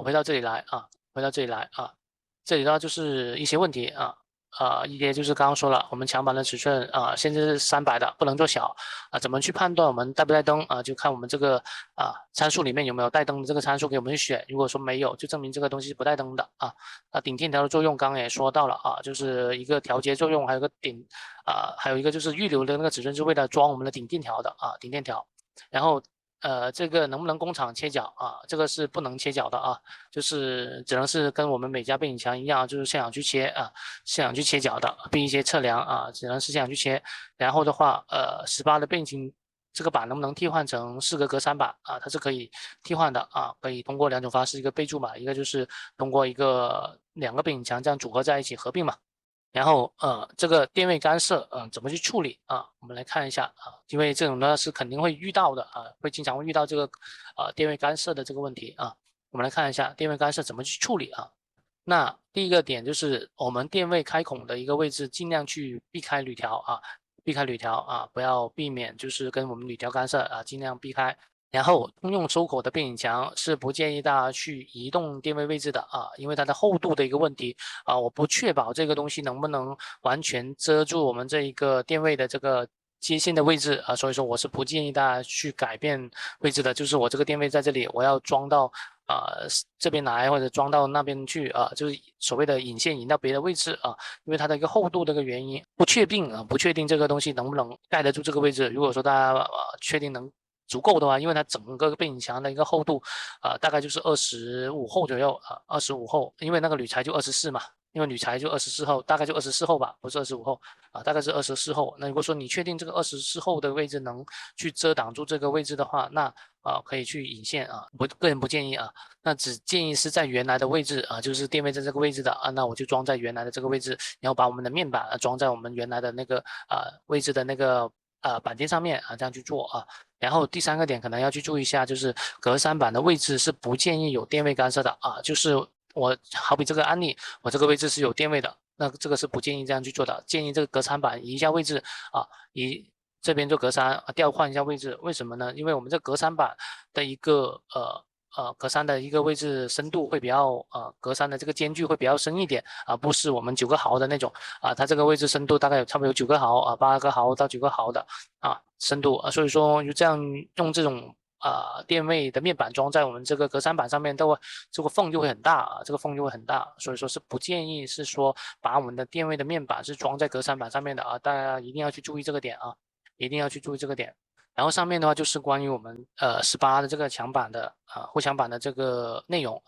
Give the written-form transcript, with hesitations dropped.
回到这里来回到这里来这里的话就是一些问题一些就是刚刚说了，我们墙板的尺寸现在是300的，不能做小怎么去判断我们带不带灯就看我们这个参数里面有没有带灯的这个参数给我们选，如果说没有，就证明这个东西是不带灯的顶天条的作用刚刚也说到了就是一个调节作用，还有个还有一个就是预留的那个尺寸是为了装我们的顶电条的顶电条，然后。这个能不能工厂切角这个是不能切角的就是只能是跟我们每家背景墙一样，就是现场去切现场去切角的，并一些测量只能是现场去切。然后的话，18的背景这个板能不能替换成4个格栅板它是可以替换的可以通过2种方式，一个备注嘛，一个就是通过2个背景墙这样组合在一起合并嘛。然后这个电位干涉怎么去处理我们来看一下因为这种呢是肯定会遇到的会经常会遇到这个电位干涉的这个问题我们来看一下电位干涉怎么去处理那第一个点就是我们电位开孔的一个位置，尽量去避开铝条避开铝条不要避免就是跟我们铝条干涉尽量避开。然后通用收口的背景墙是不建议大家去移动电位位置的因为它的厚度的一个问题我不确保这个东西能不能完全遮住我们这一个电位的这个接线的位置所以说我是不建议大家去改变位置的，就是我这个电位在这里，我要装到这边来或者装到那边去就是所谓的引线引到别的位置因为它的一个厚度的一个原因，不确定这个东西能不能盖得住这个位置。如果说大家确定能足够的话，因为它整个背景墙的一个厚度大概就是25厚左右25厚，因为那个铝材就24嘛。因为铝材就24厚，大概就24厚吧，不是25厚大概是24厚。那如果说你确定这个24厚的位置能去遮挡住这个位置的话，那可以去引线我个人不建议那只建议是在原来的位置就是电位在这个位置的那我就装在原来的这个位置，然后把我们的面板装在我们原来的那个位置的那个板件上面这样去做然后第3个点可能要去注意一下，就是格栅板的位置是不建议有电位干涉的就是我好比这个案例，我这个位置是有电位的，那这个是不建议这样去做的，建议这个隔栅板移一下位置移这边做格栅调换一下位置。为什么呢？因为我们这隔栅板的一个格栅的一个位置深度会比较格栅的这个间距会比较深一点不是我们9个毫的那种它这个位置深度大概差不多有9个毫8个毫到9个毫的深度所以说就这样用这种电位的面板装在我们这个格栅板上面，这个缝就会很大这个缝就会很大，所以说是不建议是说把我们的电位的面板是装在格栅板上面的大家一定要去注意这个点一定要去注意这个点。然后上面的话就是关于我们18的这个墙板的护墙板的这个内容